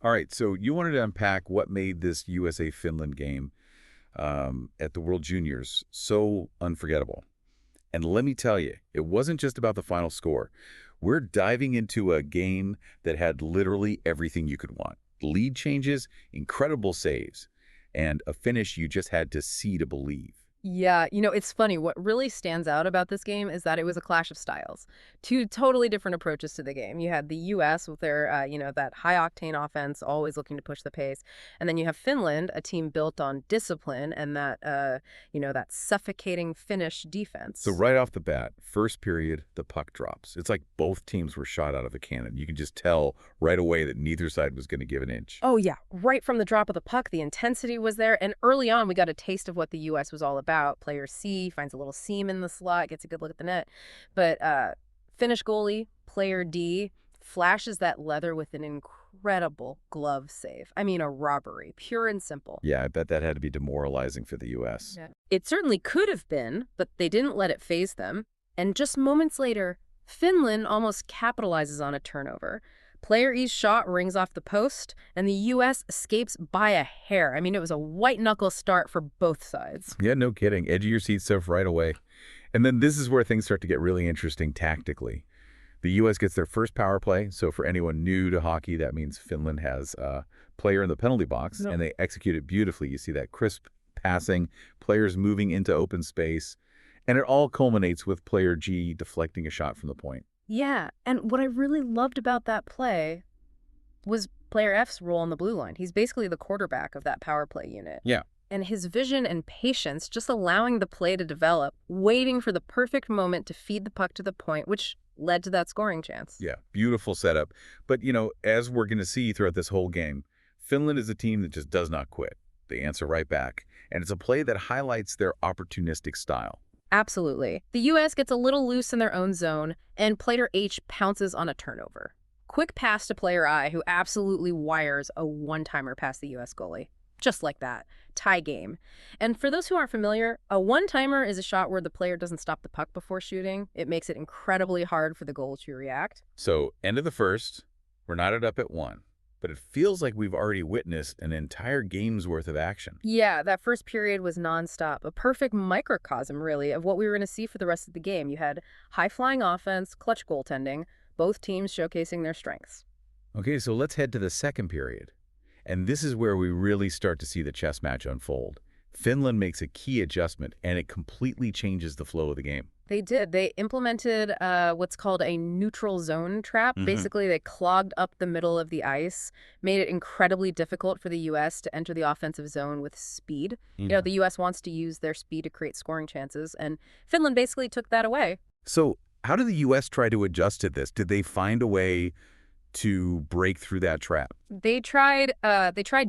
All right, so you wanted to unpack what made this USA-Finland game at the World Juniors so unforgettable. And let me tell you, it wasn't just about the final score. We're diving into a game that had literally everything you could want. Lead changes, incredible saves, and a finish you just had to see to believe. Yeah, it's funny. What really stands out about this game is that it was a clash of styles. Two totally different approaches to the game. You had the U.S. with their, that high-octane offense, always looking to push the pace. And then you have Finland, a team built on discipline and that suffocating Finnish So defense. right off the bat, first period, the puck drops. It's like both teams were shot out of a cannon. You can just tell right away that neither side was going to give an inch. Oh, yeah. Right from the drop of the puck, the intensity was there. And early on, we got a taste of what the U.S. was all about. Player C finds a little seam in the slot, gets a good look at the net. But Finnish goalie, player D, flashes that leather with an incredible glove save. I mean, a robbery, pure and simple. Yeah, I bet that had to be demoralizing for the U.S. Yeah. It certainly could have been, but they didn't let it phase them. And just moments later, Finland almost capitalizes on a turnover. Player E's shot rings off the post, and the U.S. escapes by a hair. I mean, it was a white-knuckle start for both sides. Yeah, no kidding. Edge of your seat stuff right away. And then this is where things start to get really interesting tactically. The U.S. gets their first power play. So for anyone new to hockey, that means Finland has a player in the penalty box, No. and they execute it beautifully. You see that crisp passing, players moving into open space, and it all culminates with player G deflecting a shot from the point. Yeah, and what I really loved about that play was player F's role on the blue line. He's basically the quarterback of that power play unit. Yeah. And his vision and patience, just allowing the play to develop, waiting for the perfect moment to feed the puck to the point, which led to that scoring chance. Yeah, beautiful setup. But, as we're going to see throughout this whole game, Finland is a team that just does not quit. They answer right back. And it's a play that highlights their opportunistic style. Absolutely. The U.S. gets a little loose in their own zone, and player H pounces on a turnover. Quick pass to player I, who absolutely wires a one-timer past the U.S. goalie. Just like that. Tie game. And for those who aren't familiar, a one-timer is a shot where the player doesn't stop the puck before shooting. It makes it incredibly hard for the goalie to react. So, end of the first, we're knotted up at 1. But it feels like we've already witnessed an entire game's worth of action. Yeah, that first period was nonstop. A perfect microcosm, really, of what we were going to see for the rest of the game. You had high-flying offense, clutch goaltending, both teams showcasing their strengths. Okay, so let's head to the second period. And this is where we really start to see the chess match unfold. Finland makes a key adjustment, and it completely changes the flow of the game. They did. They implemented what's called a neutral zone trap. Mhm. Basically, they clogged up the middle of the ice, made it incredibly difficult for the U.S. to enter the offensive zone with speed. The U.S. wants to use their speed to create scoring chances, and Finland basically took that away. So how did the U.S. try to adjust to this? Did they find a way to break through that trap? They tried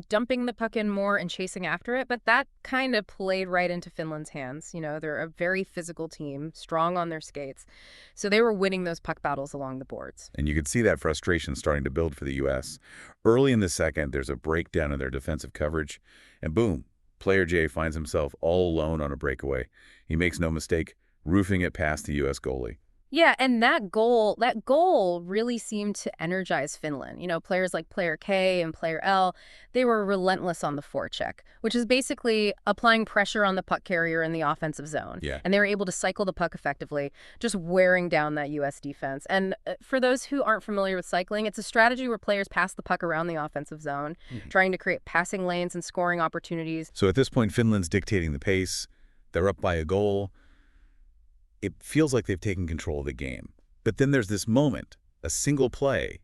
dumping the puck in more and chasing after it, but that kind of played right into Finland's hands. They're a very physical team, strong on their skates. So they were winning those puck battles along the boards. And you could see that frustration starting to build for the U.S. Early in the second, there's a breakdown in their defensive coverage, and boom, player J finds himself all alone on a breakaway. He makes no mistake, roofing it past the U.S. goalie. Yeah, and that goal really seemed to energize Finland. Players like player K and player L, they were relentless on the forecheck, which is basically applying pressure on the puck carrier in the offensive zone. Yeah. And they were able to cycle the puck effectively, just wearing down that U.S. defense. And for those who aren't familiar with cycling, it's a strategy where players pass the puck around the offensive zone, trying to create passing lanes and scoring opportunities. So at this point, Finland's dictating the pace. They're up by a goal. It feels like they've taken control of the game. But then there's this moment, a single play,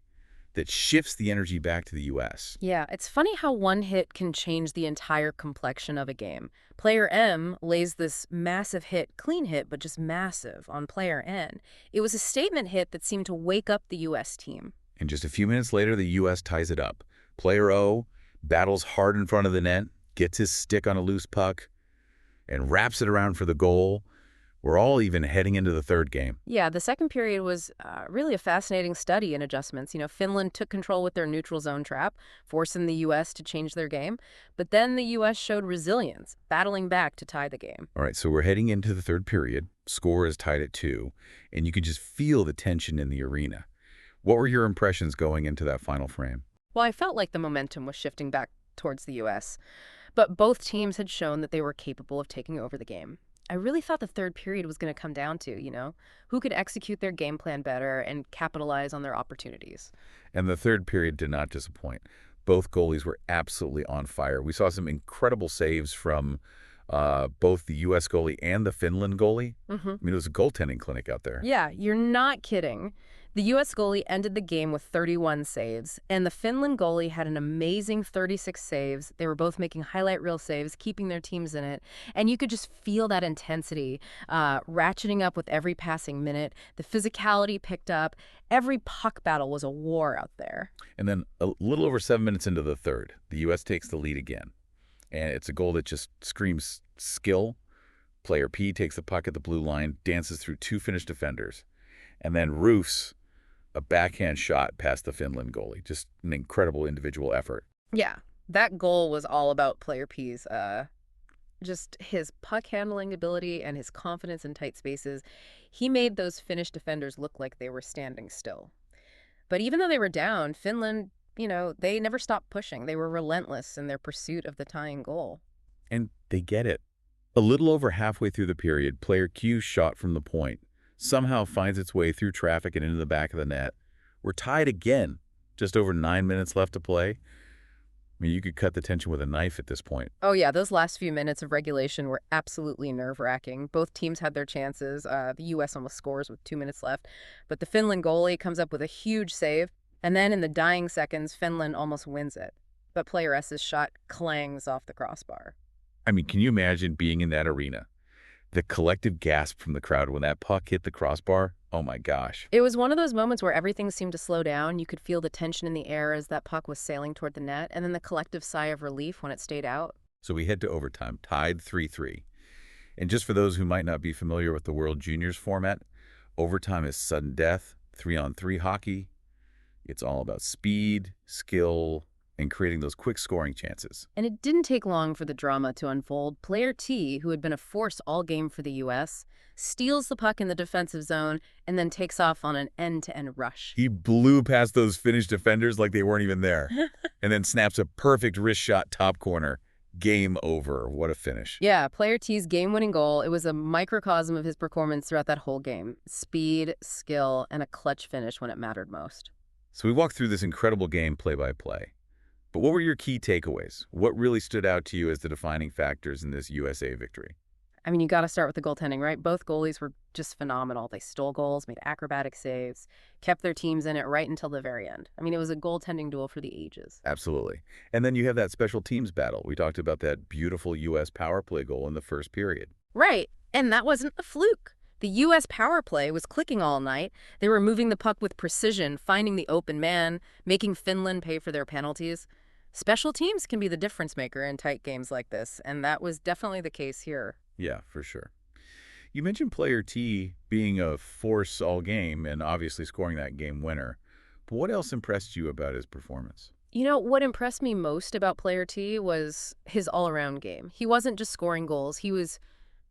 that shifts the energy back to the U.S. Yeah, it's funny how one hit can change the entire complexion of a game. Player M lays this massive hit, clean hit, but just massive, on player N. It was a statement hit that seemed to wake up the U.S. team. And just a few minutes later, the U.S. ties it up. Player O battles hard in front of the net, gets his stick on a loose puck, and wraps it around for the goal. We're all even heading into the third game. Yeah, the second period was really a fascinating study in adjustments. Finland took control with their neutral zone trap, forcing the U.S. to change their game. But then the U.S. showed resilience, battling back to tie the game. All right, so we're heading into the third period. Score is tied at 2, and you can just feel the tension in the arena. What were your impressions going into that final frame? Well, I felt like the momentum was shifting back towards the U.S., but both teams had shown that they were capable of taking over the game. I really thought the third period was going to come down to, who could execute their game plan better and capitalize on their opportunities. And the third period did not disappoint. Both goalies were absolutely on fire. We saw some incredible saves from both the U.S. goalie and the Finland goalie. I mean, it was a goaltending clinic out there. Yeah, you're not kidding. The U.S. goalie ended the game with 31 saves, and the Finland goalie had an amazing 36 saves. They were both making highlight reel saves, keeping their teams in it, and you could just feel that intensity ratcheting up with every passing minute. The physicality picked up. Every puck battle was a war out there. And then a little over 7 minutes into the third, the U.S. takes the lead again. And it's a goal that just screams skill. Player P takes the puck at the blue line, dances through two Finnish defenders, and then roofs a backhand shot past the Finland goalie. Just an incredible individual effort. Yeah, that goal was all about Player P's, just his puck handling ability and his confidence in tight spaces. He made those Finnish defenders look like they were standing still. But even though they were down, Finland, they never stopped pushing. They were relentless in their pursuit of the tying goal. And they get it. A little over halfway through the period, player Q's shot from the point somehow finds its way through traffic and into the back of the net. We're tied again. Just over 9 minutes left to play. I mean, you could cut the tension with a knife at this point. Oh, yeah, those last few minutes of regulation were absolutely nerve-wracking. Both teams had their chances. The U.S. almost scores with 2 minutes left. But the Finland goalie comes up with a huge save. And then in the dying seconds, Finland almost wins it. But player S's shot clangs off the crossbar. I mean, can you imagine being in that arena? The collective gasp from the crowd when that puck hit the crossbar? Oh my gosh. It was one of those moments where everything seemed to slow down. You could feel the tension in the air as that puck was sailing toward the net, and then the collective sigh of relief when it stayed out. So we head to overtime, tied 3-3. And just for those who might not be familiar with the World Juniors format, overtime is sudden death, 3-on-3 hockey. It's all about speed, skill, and creating those quick scoring chances. And it didn't take long for the drama to unfold. Player T, who had been a force all game for the U.S., steals the puck in the defensive zone and then takes off on an end-to-end rush. He blew past those Finnish defenders like they weren't even there, and then snaps a perfect wrist shot top corner. Game over. What a finish. Yeah, player T's game-winning goal, it was a microcosm of his performance throughout that whole game. Speed, skill, and a clutch finish when it mattered most. So we walked through this incredible game play-by-play. But what were your key takeaways? What really stood out to you as the defining factors in this USA victory? I mean, you got to start with the goaltending, right? Both goalies were just phenomenal. They stole goals, made acrobatic saves, kept their teams in it right until the very end. I mean, it was a goaltending duel for the ages. Absolutely. And then you have that special teams battle. We talked about that beautiful U.S. power play goal in the first period. Right. And that wasn't a fluke. The U.S. power play was clicking all night. They were moving the puck with precision, finding the open man, making Finland pay for their penalties. Special teams can be the difference maker in tight games like this, and that was definitely the case here. Yeah, for sure. You mentioned player T being a force all game and obviously scoring that game winner. But what else impressed you about his performance? What impressed me most about player T was his all-around game. He wasn't just scoring goals. He was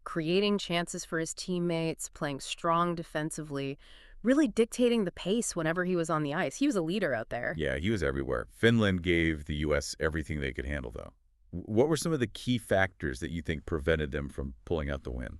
creating chances for his teammates, playing strong defensively, really dictating the pace whenever he was on the ice. He was a leader out there. Yeah, he was everywhere. Finland gave the U.S. everything they could handle, though. What were some of the key factors that you think prevented them from pulling out the win?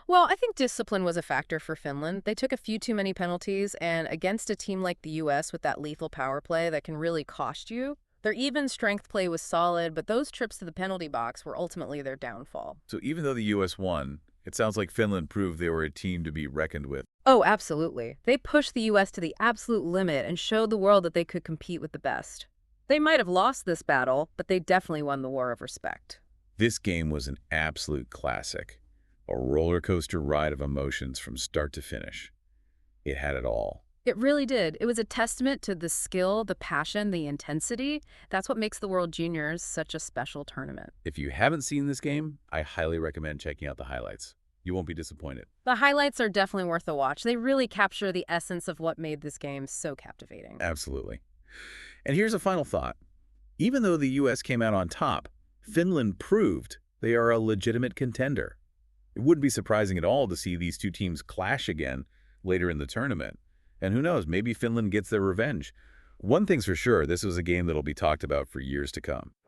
Well, I think discipline was a factor for Finland. They took a few too many penalties, and against a team like the U.S. with that lethal power play that can really cost you, their even strength play was solid, but those trips to the penalty box were ultimately their downfall. So even though the U.S. won, it sounds like Finland proved they were a team to be reckoned with. Oh, absolutely. They pushed the U.S. to the absolute limit and showed the world that they could compete with the best. They might have lost this battle, but they definitely won the war of respect. This game was an absolute classic, a roller coaster ride of emotions from start to finish. It had it all. It really did. It was a testament to the skill, the passion, the intensity. That's what makes the World Juniors such a special tournament. If you haven't seen this game, I highly recommend checking out the highlights. You won't be disappointed. The highlights are definitely worth a watch. They really capture the essence of what made this game so captivating. Absolutely. And here's a final thought. Even though the U.S. came out on top, Finland proved they are a legitimate contender. It wouldn't be surprising at all to see these two teams clash again later in the tournament. And who knows, maybe Finland gets their revenge. One thing's for sure, this was a game that'll be talked about for years to come.